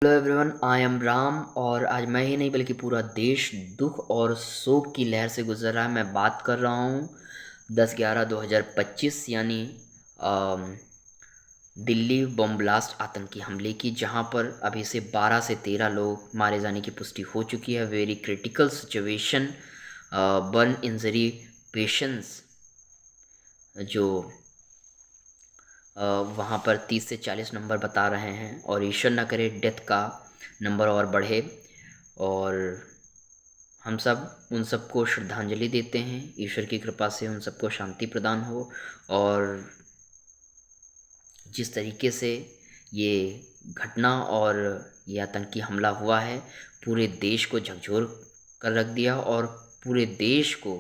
Hello everyone, I am Ram. और आज मैं ही नहीं बल्कि पूरा देश दुख और शोक की लहर से गुजर रहा है। मैं बात कर रहा हूँ 10/11/2025 यानी अम, दिल्ली बम ब्लास्ट आतंकी हमले की, जहां पर अभी से 12 से 13 लोग मारे जाने की पुष्टि हो चुकी है। Very critical situation, burn injury patients जो वहाँ पर 30 से 40 नंबर बता रहे हैं, और ईश्वर न करे डेथ का नंबर और बढ़े। और हम सब उन सबको श्रद्धांजलि देते हैं। ईश्वर की कृपा से उन सबको शांति प्रदान हो। और जिस तरीके से ये घटना और ये आतंकी हमला हुआ है, पूरे देश को झकझोर कर रख दिया, और पूरे देश को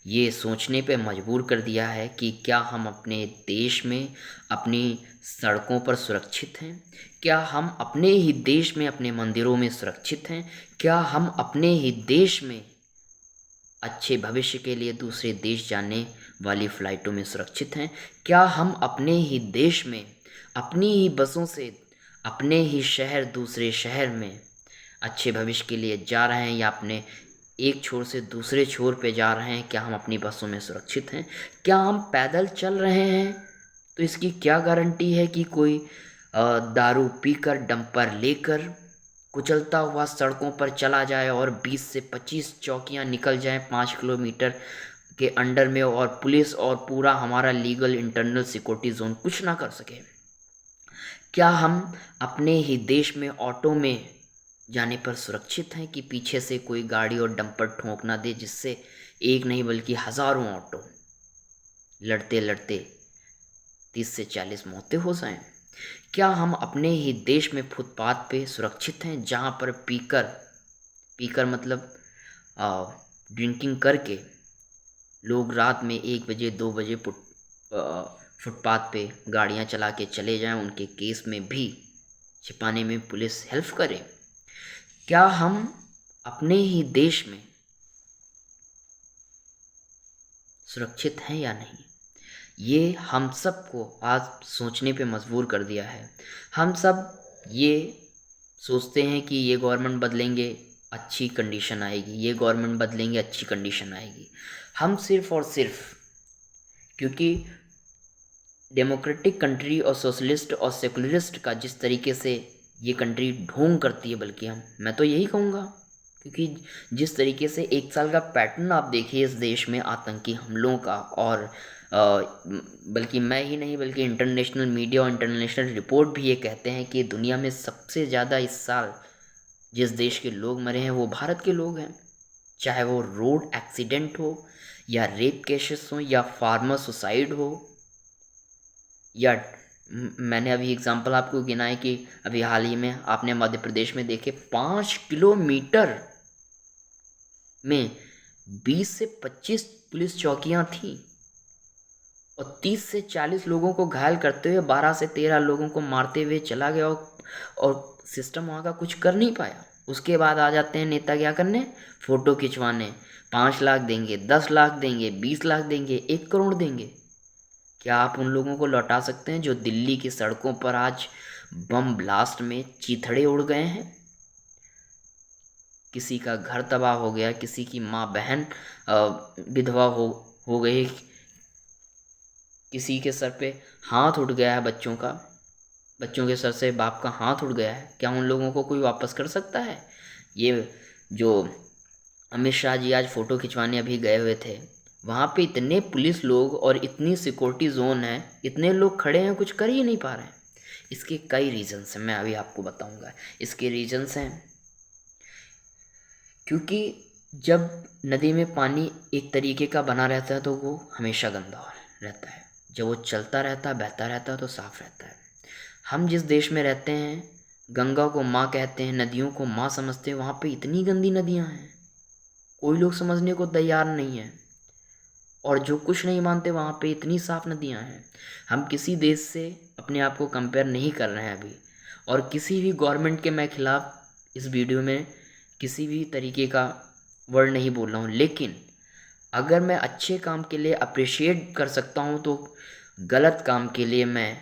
ये सोचने पे मजबूर कर दिया है कि क्या हम अपने देश में अपनी सड़कों पर सुरक्षित हैं? क्या हम अपने ही देश में अपने मंदिरों में सुरक्षित हैं? क्या हम अपने ही देश में अच्छे भविष्य के लिए दूसरे देश जाने वाली फ़्लाइटों में सुरक्षित हैं? क्या हम अपने ही देश में अपनी ही बसों से अपने ही शहर दूसरे शहर में अच्छे भविष्य के लिए जा रहे हैं, या अपने एक छोर से दूसरे छोर पे जा रहे हैं? क्या हम अपनी बसों में सुरक्षित हैं? क्या हम पैदल चल रहे हैं? तो इसकी क्या गारंटी है कि कोई दारू पीकर डंपर लेकर कुचलता हुआ सड़कों पर चला जाए और 20 से 25 चौकियां निकल जाएं 5 किलोमीटर के अंडर में, और पुलिस और पूरा हमारा लीगल इंटरनल सिक्योरिटी जोन कुछ ना कर सके? क्या हम अपने ही देश में ऑटो में जाने पर सुरक्षित हैं कि पीछे से कोई गाड़ी और डंपर ठोंक ना दे, जिससे एक नहीं बल्कि हज़ारों ऑटो लड़ते लड़ते 30 से 40 मौतें हो जाएं? क्या हम अपने ही देश में फुटपाथ पे सुरक्षित हैं, जहाँ पर पीकर पीकर मतलब ड्रिंकिंग करके लोग रात में 1 बजे 2 बजे फुटपाथ पे गाड़ियाँ चला के चले जाएं, उनके केस में भी छिपाने में पुलिस हेल्प करे? क्या हम अपने ही देश में सुरक्षित हैं या नहीं? ये हम सबको आज सोचने पे मजबूर कर दिया है। हम सब ये सोचते हैं कि ये गवर्नमेंट बदलेंगे अच्छी कंडीशन आएगी, ये गवर्नमेंट बदलेंगे अच्छी कंडीशन आएगी। हम सिर्फ और सिर्फ क्योंकि डेमोक्रेटिक कंट्री और सोशलिस्ट और सेकुलरिस्ट का जिस तरीके से ये कंट्री ढोंग करती है, बल्कि मैं तो यही कहूँगा, क्योंकि जिस तरीके से 1 साल का पैटर्न आप देखिए इस देश में आतंकी हमलों का, और बल्कि मैं ही नहीं बल्कि इंटरनेशनल मीडिया और इंटरनेशनल रिपोर्ट भी ये कहते हैं कि दुनिया में सबसे ज़्यादा इस साल जिस देश के लोग मरे हैं वो भारत के लोग हैं। चाहे वो रोड एक्सीडेंट हो, या रेप केसेस हो, या फार्मर सुसाइड हो, या मैंने अभी एग्जांपल आपको गिनाए कि अभी हाल ही में आपने मध्य प्रदेश में देखे 5 किलोमीटर में 20 से 25 पुलिस चौकियां थी, और 30 से 40 लोगों को घायल करते हुए 12 से 13 लोगों को मारते हुए चला गया, और सिस्टम वहाँ का कुछ कर नहीं पाया। उसके बाद आ जाते हैं नेता क्या करने? फ़ोटो खिंचवाने। 5 लाख देंगे, 10 लाख देंगे, 20 लाख देंगे, 1 करोड़ देंगे। क्या आप उन लोगों को लौटा सकते हैं जो दिल्ली की सड़कों पर आज बम ब्लास्ट में चीथड़े उड़ गए हैं? किसी का घर तबाह हो गया, किसी की माँ बहन विधवा हो गई, किसी के सर पे हाथ उठ गया है, बच्चों के सर से बाप का हाथ उठ गया है। क्या उन लोगों को कोई वापस कर सकता है? ये जो अमित शाह जी आज फ़ोटो खिंचवाने अभी गए हुए थे, वहाँ पे इतने पुलिस लोग और इतनी सिक्योरिटी जोन है, इतने लोग खड़े हैं, कुछ कर ही नहीं पा रहे हैं। इसके कई रीजंस हैं, मैं अभी आपको बताऊंगा। इसके रीजंस हैं क्योंकि जब नदी में पानी एक तरीके का बना रहता है तो वो हमेशा गंदा रहता है, जब वो चलता रहता है बहता रहता है तो साफ रहता है। हम जिस देश में रहते हैं, गंगा को माँ कहते हैं, नदियों को माँ समझते हैं, वहाँ पे इतनी गंदी नदियाँ हैं, कोई लोग समझने को तैयार नहीं है। और जो कुछ नहीं मानते, वहाँ पे इतनी साफ नदियाँ हैं। हम किसी देश से अपने आप को कंपेयर नहीं कर रहे हैं अभी, और किसी भी गवर्नमेंट के मैं खिलाफ इस वीडियो में किसी भी तरीके का वर्ड नहीं बोल रहा हूँ, लेकिन अगर मैं अच्छे काम के लिए अप्रिशिएट कर सकता हूँ तो गलत काम के लिए मैं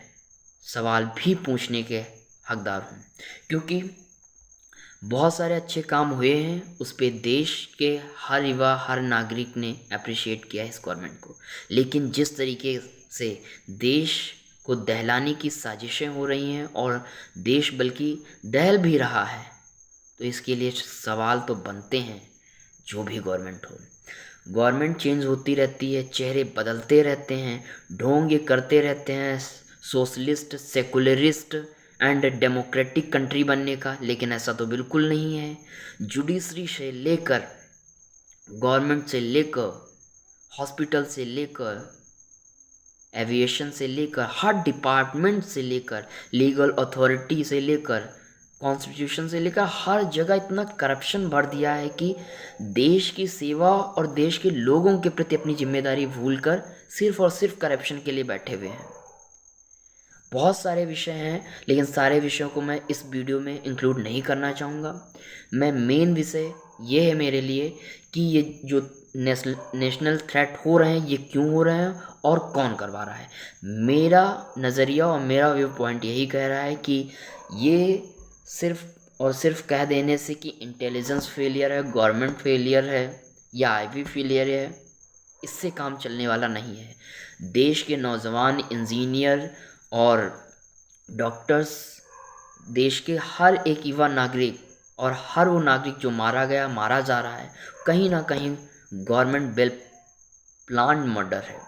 सवाल भी पूछने के हकदार हूँ। क्योंकि बहुत सारे अच्छे काम हुए हैं, उस पे देश के हर युवा हर नागरिक ने अप्रिशिएट किया है इस गवर्नमेंट को। लेकिन जिस तरीके से देश को दहलाने की साजिशें हो रही हैं और देश बल्कि दहल भी रहा है, तो इसके लिए सवाल तो बनते हैं। जो भी गवर्नमेंट हो, गवर्नमेंट चेंज होती रहती है, चेहरे बदलते रहते हैं, ढोंग ये करते रहते हैं socialist, secularist and democratic country बनने का, लेकिन ऐसा तो बिल्कुल नहीं है। जुडिशरी से लेकर, गवर्नमेंट से लेकर, हॉस्पिटल से लेकर, एविएशन से लेकर, हर डिपार्टमेंट से लेकर, लीगल अथॉरिटी से लेकर, कॉन्स्टिट्यूशन से लेकर, हर जगह इतना करप्शन भर दिया है कि देश की सेवा और देश के लोगों के प्रति अपनी जिम्मेदारी भूलकर सिर्फ और सिर्फ करप्शन के लिए बैठे हुए हैं। बहुत सारे विषय हैं, लेकिन सारे विषयों को मैं इस वीडियो में इंक्लूड नहीं करना चाहूँगा। मैं मेन विषय ये है मेरे लिए कि ये जो नेशनल थ्रेट हो रहे हैं, ये क्यों हो रहे हैं और कौन करवा रहा है। मेरा नज़रिया और मेरा व्यू पॉइंट यही कह रहा है कि ये सिर्फ और सिर्फ कह देने से कि इंटेलिजेंस फेलियर है, गवर्नमेंट फेलियर है या आईबी फेलियर है, इससे काम चलने वाला नहीं है। देश के नौजवान इंजीनियर और डॉक्टर्स, देश के हर एक युवा नागरिक और हर वो नागरिक जो मारा जा रहा है, कहीं ना कहीं गवर्नमेंट वेल प्लान्ड मर्डर है।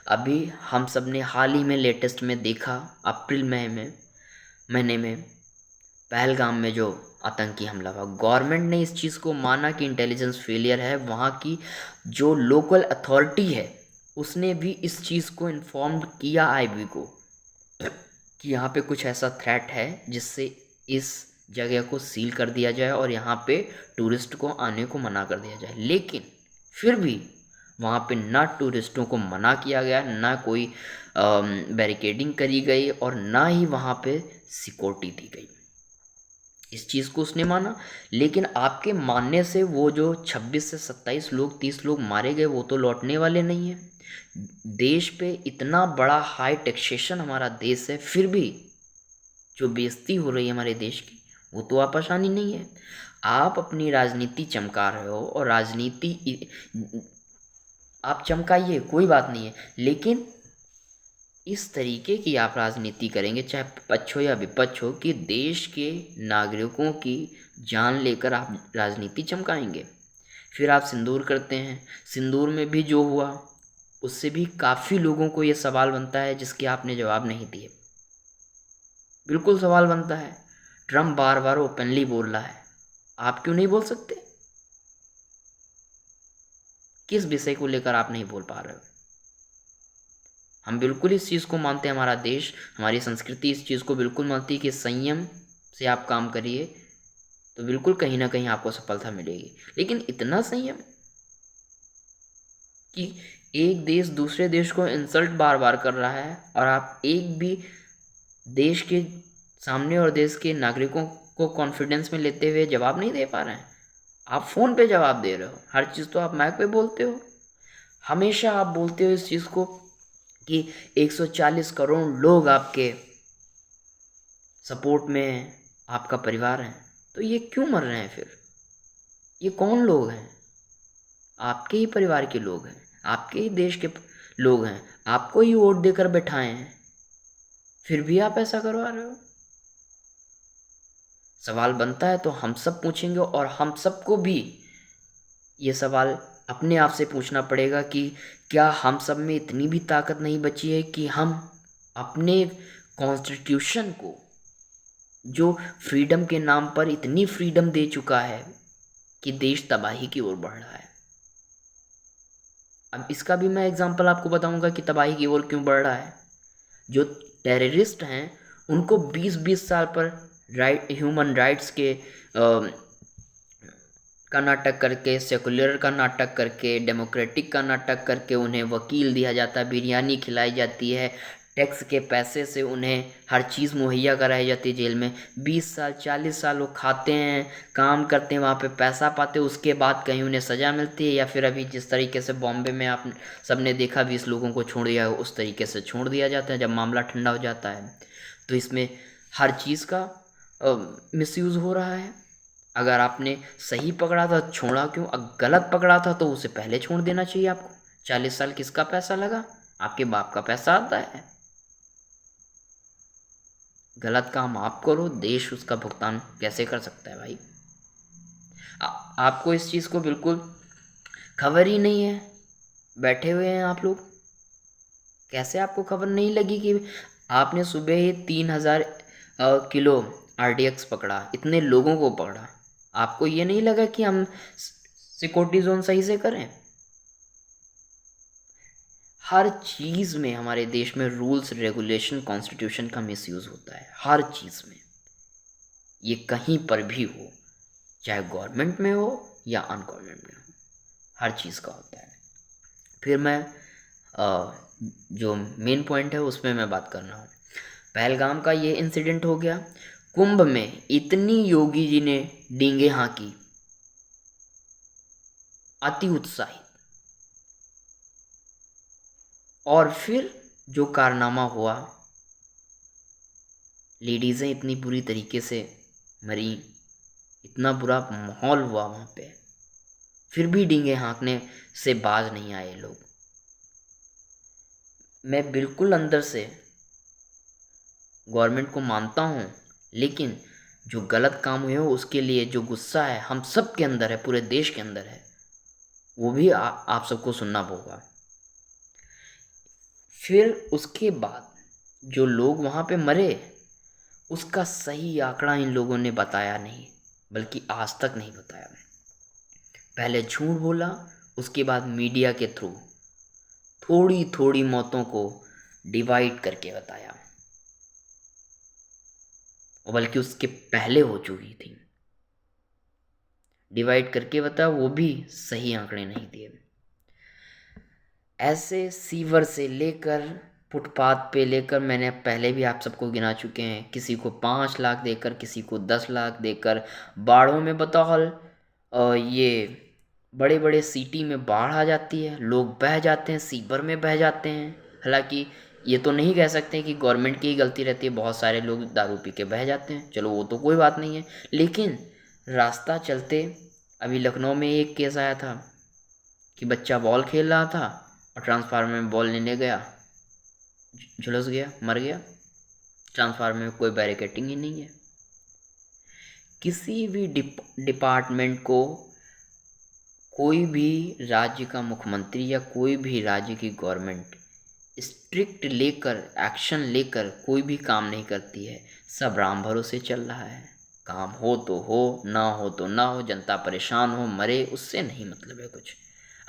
अभी हम सब ने हाल ही में लेटेस्ट में देखा, अप्रैल महीने में पहलगाम में जो आतंकी हमला हुआ, गवर्नमेंट ने इस चीज़ को माना कि इंटेलिजेंस फेलियर है। वहाँ की जो लोकल अथॉरिटी है उसने भी इस चीज़ को इन्फॉर्म किया आईबी को कि यहाँ पे कुछ ऐसा थ्रेट है जिससे इस जगह को सील कर दिया जाए और यहाँ पे टूरिस्ट को आने को मना कर दिया जाए। लेकिन फिर भी वहाँ पे ना टूरिस्टों को मना किया गया, ना कोई बैरिकेडिंग करी गई और ना ही वहाँ पे सिक्योरिटी दी गई। इस चीज़ को उसने माना, लेकिन आपके मानने से वो जो 26 से 27 लोग 30 लोग मारे गए वो तो लौटने वाले नहीं हैं। देश पे इतना बड़ा हाई टैक्सेशन हमारा देश है, फिर भी जो बेइज्जती हो रही है हमारे देश की, वो तो वापस आनी नहीं है। आप अपनी राजनीति चमका रहे हो और राजनीति आप चमकाइए, कोई बात नहीं है, लेकिन इस तरीके की आप राजनीति करेंगे, चाहे पक्ष हो या विपक्ष हो, कि देश के नागरिकों की जान लेकर आप राजनीति चमकाएंगे। फिर आप सिंदूर करते हैं, सिंदूर में भी जो हुआ उससे भी काफ़ी लोगों को ये सवाल बनता है जिसके आपने जवाब नहीं दिए। बिल्कुल सवाल बनता है। ट्रम्प बार बार ओपनली बोल रहा है, आप क्यों नहीं बोल सकते? किस विषय को लेकर आप नहीं बोल पा रहे हो? हम बिल्कुल इस चीज़ को मानते हैं, हमारा देश, हमारी संस्कृति इस चीज़ को बिल्कुल मानती है कि संयम से आप काम करिए तो बिल्कुल कहीं ना कहीं आपको सफलता मिलेगी। लेकिन इतना संयम कि एक देश दूसरे देश को इंसल्ट बार बार कर रहा है और आप एक भी देश के सामने और देश के नागरिकों को कॉन्फिडेंस में लेते हुए जवाब नहीं दे पा रहे हैं। आप फ़ोन पे जवाब दे रहे हो, हर चीज़ तो आप माइक पे बोलते हो। हमेशा आप बोलते हो इस चीज़ को कि 140 करोड़ लोग आपके सपोर्ट में हैं, आपका परिवार है, तो ये क्यों मर रहे हैं फिर? ये कौन लोग हैं? आपके ही परिवार के लोग हैं, आपके ही देश के लोग हैं, आपको ही वोट देकर बैठाए हैं, फिर भी आप ऐसा करवा रहे हो। सवाल बनता है तो हम सब पूछेंगे और हम सबको भी ये सवाल अपने आप से पूछना पड़ेगा कि क्या हम सब में इतनी भी ताकत नहीं बची है कि हम अपने कॉन्स्टिट्यूशन को, जो फ्रीडम के नाम पर इतनी फ्रीडम दे चुका है, कि देश तबाही की ओर बढ़ रहा है। अब इसका भी मैं एग्जांपल आपको बताऊंगा कि तबाही की ओर क्यों बढ़ रहा है। जो टेररिस्ट हैं उनको 20-20 साल पर ह्यूमन राइट्स के का नाटक करके, सेकुलर का नाटक करके, डेमोक्रेटिक का नाटक करके उन्हें वकील दिया जाता है, बिरयानी खिलाई जाती है, टैक्स के पैसे से उन्हें हर चीज़ मुहैया कराई जाती है। जेल में 20 साल 40 साल वो खाते हैं, काम करते हैं, वहाँ पे पैसा पाते हैं, उसके बाद कहीं उन्हें सज़ा मिलती है, या फिर अभी जिस तरीके से बॉम्बे में आप सबने देखा 20 लोगों को छोड़ दिया, उस तरीके से छोड़ दिया जाता है जब मामला ठंडा हो जाता है। तो इसमें हर चीज़ का मिसयूज़ हो रहा है। अगर आपने सही पकड़ा था छोड़ा क्यों, अगर गलत पकड़ा था तो उसे पहले छोड़ देना चाहिए आपको। 40 साल किसका पैसा लगा? आपके बाप का पैसा आता है। गलत काम आप करो, देश उसका भुगतान कैसे कर सकता है भाई? आपको इस चीज़ को बिल्कुल खबर ही नहीं है, बैठे हुए हैं आप लोग। कैसे आपको खबर नहीं लगी कि आपने सुबह ही 3,000 किलो RDX पकड़ा, इतने लोगों को पकड़ा? आपको ये नहीं लगा कि हम सिक्योरिटी जोन सही से करें? हर चीज़ में हमारे देश में रूल्स रेगुलेशन कॉन्स्टिट्यूशन का मिसयूज़ होता है, हर चीज़ में। ये कहीं पर भी हो, चाहे गवर्नमेंट में हो या अनगवर्नमेंट में हो, हर चीज़ का होता है। फिर मैं जो मेन पॉइंट है उसमें मैं बात कर रहा हूँ। पहलगाम का ये इंसिडेंट हो गया। कुंभ में इतनी योगी जी ने डींगे हाँकी, अति उत्साहित। और फिर जो कारनामा हुआ, लेडीज़ें इतनी बुरी तरीके से मरी, इतना बुरा माहौल हुआ वहाँ पे, फिर भी डींगे हाँकने से बाज नहीं आए लोग। मैं बिल्कुल अंदर से गवर्नमेंट को मानता हूँ, लेकिन जो गलत काम हुए हो उसके लिए जो गुस्सा है हम सब के अंदर है, पूरे देश के अंदर है, वो भी आप सबको सुनना होगा। फिर उसके बाद जो लोग वहाँ पे मरे उसका सही आंकड़ा इन लोगों ने बताया नहीं, बल्कि आज तक नहीं बताया। पहले झूठ बोला, उसके बाद मीडिया के थ्रू थोड़ी थोड़ी मौतों को डिवाइड करके बताया, और बल्कि उसके पहले हो चुकी थी। डिवाइड करके बताया, वो भी सही आंकड़े नहीं दिए। ऐसे सीवर से लेकर फुटपाथ पे लेकर, मैंने पहले भी आप सबको गिना चुके हैं, किसी को 5 लाख देकर, किसी को 10 लाख देकर, बाढ़ों में बताओ ये बड़े बड़े सिटी में बाढ़ आ जाती है, लोग बह जाते हैं, सीवर में बह जाते हैं। हालांकि ये तो नहीं कह सकते कि गवर्नमेंट की ही गलती रहती है, बहुत सारे लोग दारू पी के बह जाते हैं, चलो वो तो कोई बात नहीं है। लेकिन रास्ता चलते अभी लखनऊ में एक केस आया था कि बच्चा बॉल खेल रहा था और ट्रांसफार्मर में बॉल लेने गया, झुलस गया, मर गया। ट्रांसफार्मर में कोई बैरिकेटिंग ही नहीं है। किसी भी डिपार्टमेंट को कोई भी राज्य का मुख्यमंत्री या कोई भी राज्य की गवर्नमेंट स्ट्रिक्ट लेकर एक्शन लेकर कोई भी काम नहीं करती है। सब राम भरोसे चल रहा है, काम हो तो हो, ना हो तो ना हो, जनता परेशान हो मरे, उससे नहीं मतलब है कुछ।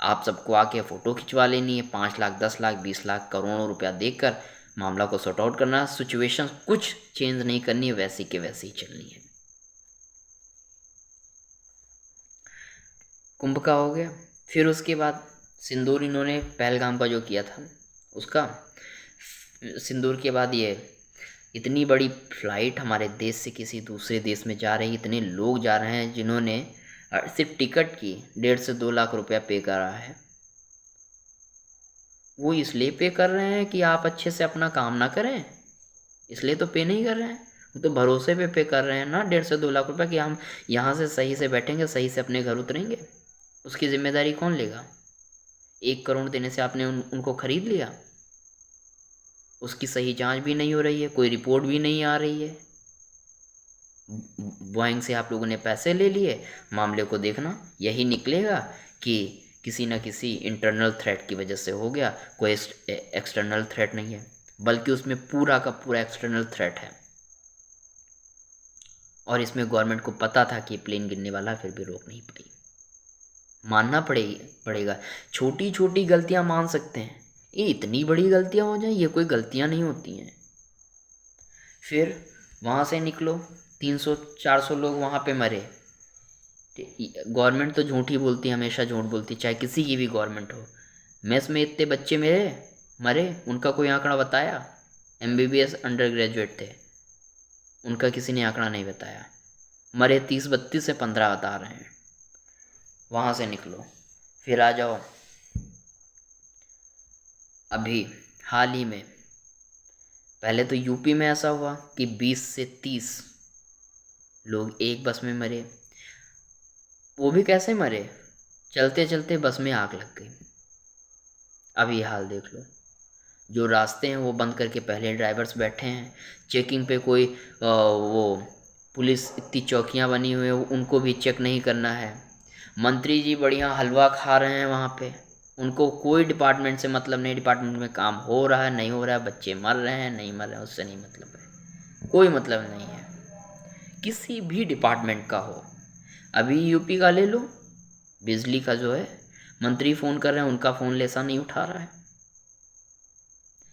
आप सबको आके फ़ोटो खिंचवा लेनी है, 5 लाख 10 लाख 20 लाख करोड़ों रुपया देकर मामला को सॉर्ट आउट करना, सिचुएशन कुछ चेंज नहीं करनी है, वैसी के वैसी ही चलनी है। कुंभ का हो गया। फिर उसके बाद सिंदूर इन्होंने पहलगाम का जो किया था उसका, सिंदूर के बाद ये इतनी बड़ी फ्लाइट हमारे देश से किसी दूसरे देश में जा रही, इतने लोग जा रहे हैं जिन्होंने सिर्फ टिकट की 1.5 से 2 लाख रुपया पे करा है। वो इसलिए पे कर रहे हैं कि आप अच्छे से अपना काम ना करें, इसलिए तो पे नहीं कर रहे हैं। वो तो भरोसे पे कर रहे हैं ना, 1.5 से 2 लाख रुपया, कि हम यहाँ से सही से बैठेंगे, सही से अपने घर उतरेंगे। उसकी जिम्मेदारी कौन लेगा? 1 करोड़ देने से आपने उनको खरीद लिया, उसकी सही जांच भी नहीं हो रही है, कोई रिपोर्ट भी नहीं आ रही है। बोइंग से आप लोगों ने पैसे ले लिए, मामले को देखना यही निकलेगा कि किसी न किसी इंटरनल थ्रेट की वजह से हो गया, कोई एक्सटर्नल थ्रेट नहीं है, बल्कि उसमें पूरा का पूरा एक्सटर्नल थ्रेट है। और इसमें गवर्नमेंट को पता था कि प्लेन गिरने वाला, फिर भी रोक नहीं पाई। मानना पड़ेगा। छोटी छोटी गलतियां मान सकते हैं, ये इतनी बड़ी गलतियां हो जाए, ये कोई गलतियां नहीं होती हैं। फिर वहाँ से निकलो, 300-400 लोग वहाँ पे मरे। गवर्नमेंट तो झूठ ही बोलती है, हमेशा झूठ बोलती, चाहे किसी की भी गवर्नमेंट हो। मेस में इतने बच्चे मरे, उनका कोई आंकड़ा बताया? MBBS अंडर ग्रेजुएट थे, उनका किसी ने आंकड़ा नहीं बताया। मरे 30 32 से 15 बता रहे हैं। वहाँ से निकलो, फिर आ जाओ अभी हाल ही में। पहले तो यूपी में ऐसा हुआ कि 20 से 30 लोग एक बस में मरे। वो भी कैसे मरे, चलते चलते बस में आग लग गई। अब ये हाल देख लो, जो रास्ते हैं वो बंद करके पहले ड्राइवर्स बैठे हैं, चेकिंग पे कोई वो पुलिस इतनी चौकियां बनी हुई है उनको भी चेक नहीं करना है। मंत्री जी बढ़िया हलवा खा रहे हैं वहाँ पे, उनको कोई डिपार्टमेंट से मतलब नहीं, डिपार्टमेंट में काम हो रहा है नहीं हो रहा है, बच्चे मर रहे हैं नहीं मर रहे हैं, उससे नहीं मतलब है, कोई मतलब नहीं है किसी भी डिपार्टमेंट का हो। अभी यूपी का ले लो, बिजली का जो है मंत्री फ़ोन कर रहे हैं, उनका फ़ोन लेसा नहीं उठा रहा है।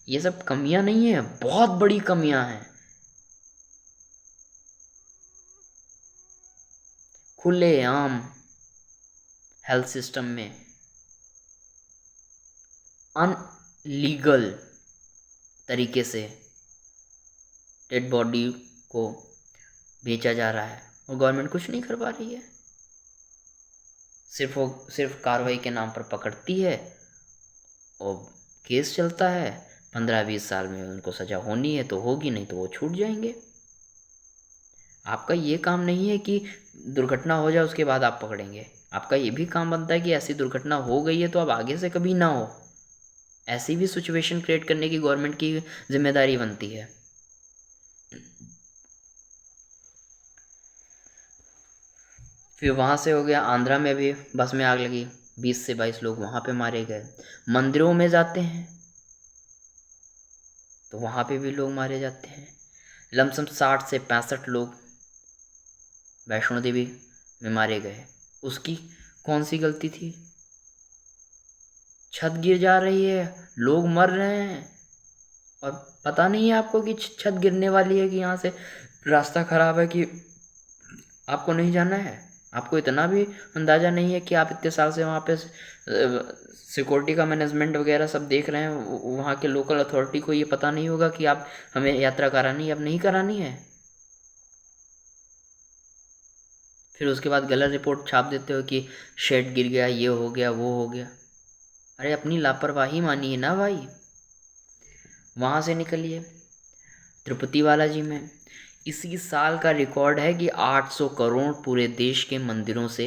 ये सब कमियां नहीं है, बहुत बड़ी कमियां हैं। खुलेआम हेल्थ सिस्टम में अनलीगल तरीके से डेड बॉडी को बेचा जा रहा है और गवर्नमेंट कुछ नहीं कर पा रही है। सिर्फ कार्रवाई के नाम पर पकड़ती है और केस चलता है, 15-20 साल में उनको सज़ा होनी है तो होगी, नहीं तो वो छूट जाएंगे। आपका ये काम नहीं है कि दुर्घटना हो जाए उसके बाद आप पकड़ेंगे, आपका ये भी काम बनता है कि ऐसी दुर्घटना हो गई है तो अब आगे से कभी ना हो, ऐसी भी सिचुएशन क्रिएट करने की गवर्नमेंट की जिम्मेदारी बनती है। फिर वहाँ से हो गया, आंध्रा में भी बस में आग लगी, 20 से 22 लोग वहाँ पे मारे गए। मंदिरों में जाते हैं तो वहाँ पे भी लोग मारे जाते हैं। लमसम 60 से 65 लोग वैष्णो देवी में मारे गए। उसकी कौन सी गलती थी? छत गिर जा रही है, लोग मर रहे हैं और पता नहीं है आपको कि छत गिरने वाली है, कि यहाँ से रास्ता ख़राब है, कि आपको नहीं जाना है। आपको इतना भी अंदाज़ा नहीं है कि आप इतने साल से वहाँ पे सिक्योरिटी का मैनेजमेंट वगैरह सब देख रहे हैं, वहाँ के लोकल अथॉरिटी को ये पता नहीं होगा कि आप हमें यात्रा करानी है अब नहीं करानी है। फिर उसके बाद गलत रिपोर्ट छाप देते हो कि शेड गिर गया, ये हो गया वो हो गया। अरे अपनी लापरवाही मानिए ना भाई। वहाँ से निकलिए तिरुपति बालाजी में इसी साल का रिकॉर्ड है कि 800 करोड़ पूरे देश के मंदिरों से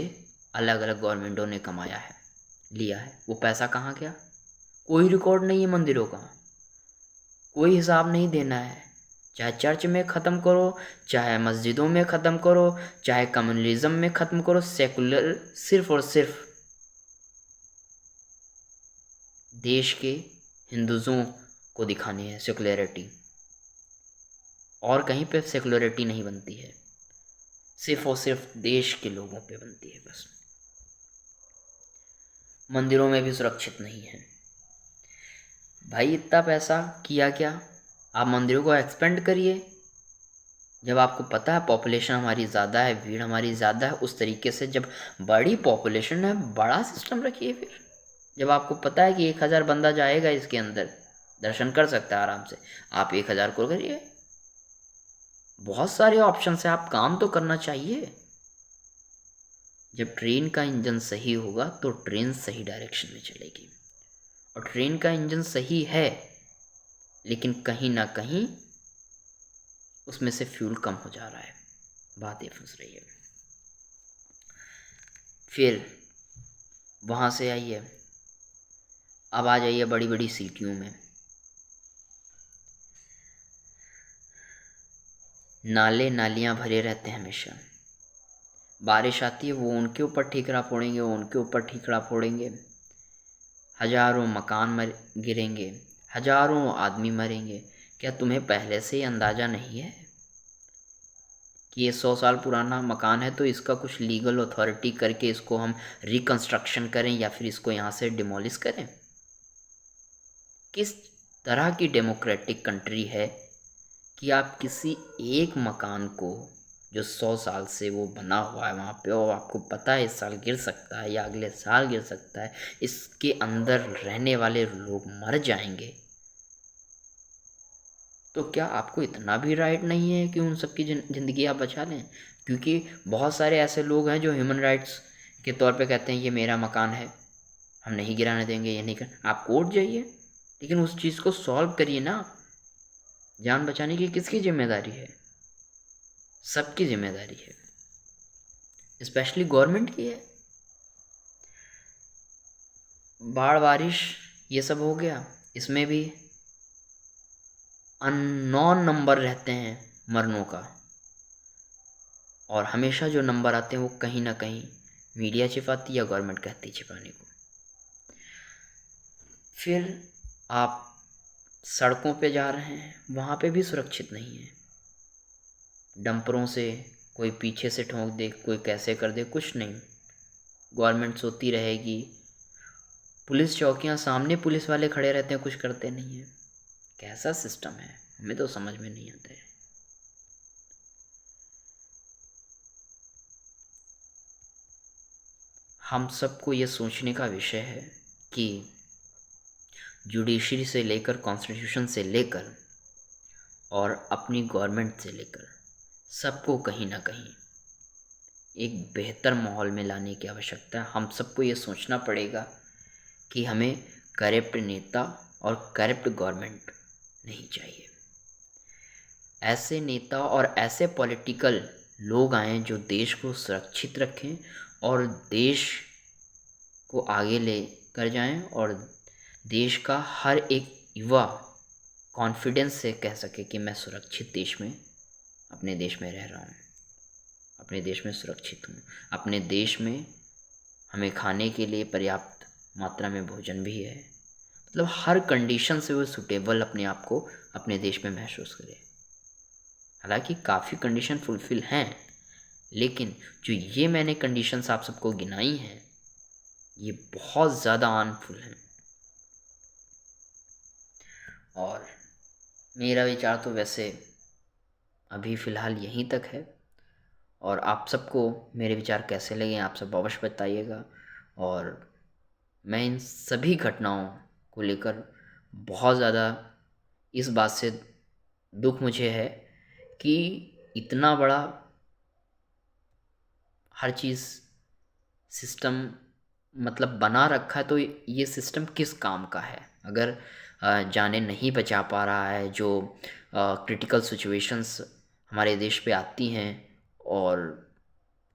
अलग अलग गवर्नमेंटों ने कमाया है, लिया है। वो पैसा कहाँ गया? कोई रिकॉर्ड नहीं है मंदिरों का, कोई हिसाब नहीं देना है। चाहे चर्च में ख़त्म करो, चाहे मस्जिदों में ख़त्म करो, चाहे कम्युनलिज्म में ख़त्म करो, सेकुलर सिर्फ और सिर्फ देश के हिंदुओं को दिखानी है सेकुलरिटी, और कहीं पे सेकुलरिटी नहीं बनती है, सिर्फ और सिर्फ देश के लोगों पे बनती है बस। मंदिरों में भी सुरक्षित नहीं है भाई। इतना पैसा किया क्या? आप मंदिरों को एक्सपेंड करिए। जब आपको पता है पॉपुलेशन हमारी ज़्यादा है, भीड़ हमारी ज़्यादा है, उस तरीके से जब बड़ी पॉपुलेशन है बड़ा सिस्टम रखिए। फिर जब आपको पता है कि 1000 बंदा जाएगा इसके अंदर, दर्शन कर सकता है आराम से, आप 1000 को करिए। बहुत सारे ऑप्शन है, आप काम तो करना चाहिए। जब ट्रेन का इंजन सही होगा तो ट्रेन सही डायरेक्शन में चलेगी, और ट्रेन का इंजन सही है लेकिन कहीं ना कहीं उसमें से फ्यूल कम हो जा रहा है, बात ये फंस रही है। फिर वहाँ से आइए, अब आ जाइए बड़ी बड़ी सिटियों में। नाले नालियाँ भरे रहते हैं हमेशा, बारिश आती है वो उनके ऊपर ठीकरा फोड़ेंगे, वो उनके ऊपर ठीकरा फोड़ेंगे, हजारों मकान गिरेंगे, हजारों आदमी मरेंगे। क्या तुम्हें पहले से ही अंदाज़ा नहीं है कि ये 100 साल पुराना मकान है, तो इसका कुछ लीगल अथॉरिटी करके इसको हम रिकंस्ट्रक्शन करें या फिर इसको यहाँ से डिमोलिश करें? किस तरह की डेमोक्रेटिक कंट्री है कि आप किसी एक मकान को जो 100 साल से वो बना हुआ है वहाँ पे, और आपको पता है इस साल गिर सकता है या अगले साल गिर सकता है, इसके अंदर रहने वाले लोग मर जाएंगे, तो क्या आपको इतना भी राइट नहीं है कि उन सबकी ज़िंदगी आप बचा लें? क्योंकि बहुत सारे ऐसे लोग हैं जो ह्यूमन राइट्स के तौर पे कहते हैं ये मेरा मकान है, हम नहीं गिराने देंगे, ये नहीं कर। आप कोर्ट जाइए लेकिन उस चीज़ को सॉल्व करिए ना। जान बचाने की किसकी जिम्मेदारी है? सबकी जिम्मेदारी है। स्पेशली गवर्नमेंट की है। बाढ़ बारिश ये सब हो गया, इसमें भी अननोन नंबर रहते हैं मरनों का, और हमेशा जो नंबर आते हैं वो कहीं ना कहीं मीडिया छिपाती या गवर्नमेंट कहती छिपाने को। फिर आप सड़कों पे जा रहे हैं, वहाँ पे भी सुरक्षित नहीं है। डंपरों से कोई पीछे से ठोक दे, कोई कैसे कर दे, कुछ नहीं। गवर्नमेंट सोती रहेगी, पुलिस चौकियाँ सामने पुलिस वाले खड़े रहते हैं, कुछ करते नहीं है। कैसा सिस्टम है, हमें तो समझ में नहीं आता है। हम सबको ये सोचने का विषय है कि जुडिशरी से लेकर, कॉन्स्टिट्यूशन से लेकर और अपनी गवर्नमेंट से लेकर सबको कहीं ना कहीं एक बेहतर माहौल में लाने की आवश्यकता है। हम सबको ये सोचना पड़ेगा कि हमें करप्ट नेता और करप्ट गवर्नमेंट नहीं चाहिए। ऐसे नेता और ऐसे पॉलिटिकल लोग आएं जो देश को सुरक्षित रखें और देश को आगे ले कर जाएं, और देश का हर एक युवा कॉन्फिडेंस से कह सके कि मैं सुरक्षित देश में, अपने देश में रह रहा हूँ, अपने देश में सुरक्षित हूँ, अपने देश में हमें खाने के लिए पर्याप्त मात्रा में भोजन भी है। मतलब हर कंडीशन से वो सूटेबल अपने आप को अपने देश में महसूस करे। हालांकि काफ़ी कंडीशन फुलफ़िल हैं, लेकिन जो ये मैंने कंडीशंस आप सबको गिनाई हैं, ये बहुत ज़्यादा हार्मफुल हैं। और मेरा विचार तो वैसे अभी फ़िलहाल यहीं तक है, और आप सबको मेरे विचार कैसे लगे आप सब अवश्य बताइएगा। और मैं इन सभी घटनाओं को लेकर बहुत ज़्यादा इस बात से दुख मुझे है कि इतना बड़ा हर चीज़ सिस्टम मतलब बना रखा है, तो ये सिस्टम किस काम का है अगर जाने नहीं बचा पा रहा है। जो क्रिटिकल सिचुएशंस हमारे देश पे आती हैं और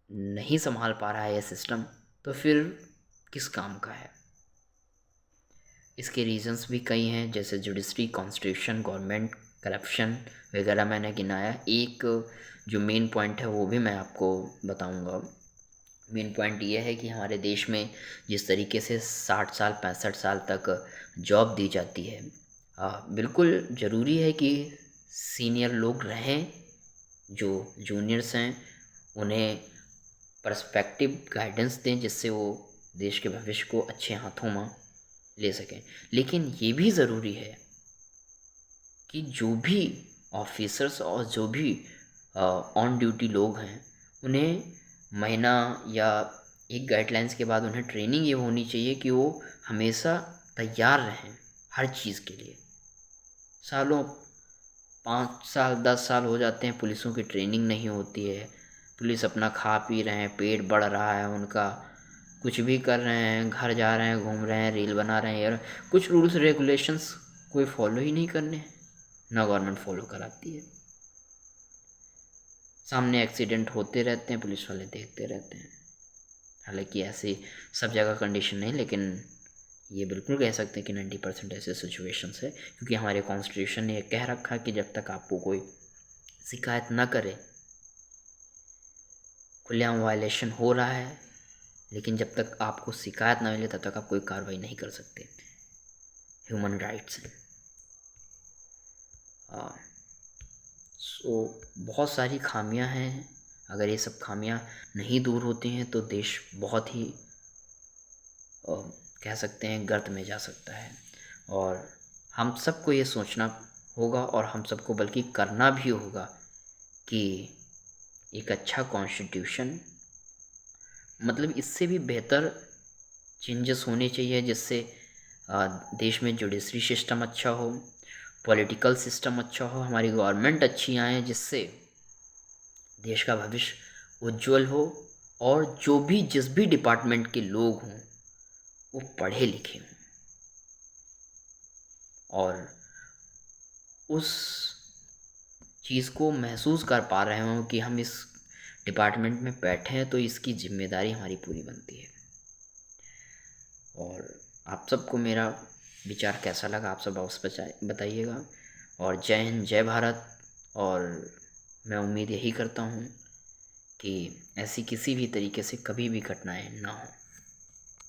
नहीं संभाल पा रहा है ये सिस्टम, तो फिर किस काम का है। इसके रीजंस भी कई हैं, जैसे जुडिशरी, कॉन्स्टिट्यूशन, गवर्नमेंट, करप्शन वगैरह मैंने गिनाया। एक जो मेन पॉइंट है वो भी मैं आपको बताऊंगा। मेन पॉइंट ये है कि हमारे देश में जिस तरीके से 60 साल 65 साल तक जॉब दी जाती है, बिल्कुल ज़रूरी है कि सीनियर लोग रहें, जो जूनियर्स हैं उन्हें पर्सपेक्टिव गाइडेंस दें, जिससे वो देश के भविष्य को अच्छे हाथों में ले सकें। लेकिन ये भी ज़रूरी है कि जो भी ऑफिसर्स और जो भी ऑन ड्यूटी लोग हैं, उन्हें महीना या एक गाइडलाइंस के बाद उन्हें ट्रेनिंग ये होनी चाहिए कि वो हमेशा तैयार रहें हर चीज़ के लिए। सालों 5 साल 10 साल हो जाते हैं, पुलिसों की ट्रेनिंग नहीं होती है। पुलिस अपना खा पी रहे हैं, पेट बढ़ रहा है उनका, कुछ भी कर रहे हैं, घर जा रहे हैं, घूम रहे हैं, रील बना रहे हैं। यार कुछ रूल्स रेगुलेशंस कोई फॉलो ही नहीं करने, ना गवर्नमेंट फॉलो कराती है। सामने एक्सीडेंट होते रहते हैं, पुलिस वाले देखते रहते हैं। हालांकि ऐसी सब जगह कंडीशन नहीं, लेकिन ये बिल्कुल कह सकते हैं कि 90% ऐसे सिचुएशंस है, क्योंकि हमारे कॉन्स्टिट्यूशन ने कह रखा है कि जब तक आपको कोई शिकायत ना करे, खुलेआम वायलेशन हो रहा है, लेकिन जब तक आपको शिकायत ना मिले तब तक आप कोई कार्रवाई नहीं कर सकते। ह्यूमन राइट्स हैं। सो बहुत सारी खामियां हैं। अगर ये सब खामियां नहीं दूर होती हैं तो देश बहुत ही कह सकते हैं गर्त में जा सकता है। और हम सबको ये सोचना होगा, और हम सबको बल्कि करना भी होगा, कि एक अच्छा कॉन्स्टिट्यूशन, मतलब इससे भी बेहतर चेंजेस होने चाहिए, जिससे देश में जुडिशरी सिस्टम अच्छा हो, पॉलिटिकल सिस्टम अच्छा हो, हमारी गवर्नमेंट अच्छी आए, जिससे देश का भविष्य उज्जवल हो, और जो भी जिस भी डिपार्टमेंट के लोग हों वो पढ़े लिखे हों और उस चीज़ को महसूस कर पा रहे हों कि हम इस डिपार्टमेंट में बैठे हैं तो इसकी जिम्मेदारी हमारी पूरी बनती है। और आप सबको मेरा विचार कैसा लगा आप सब अवश्य बताइएगा। और जय हिंद, जय भारत। और मैं उम्मीद यही करता हूँ कि ऐसी किसी भी तरीके से कभी भी घटनाएं ना हो।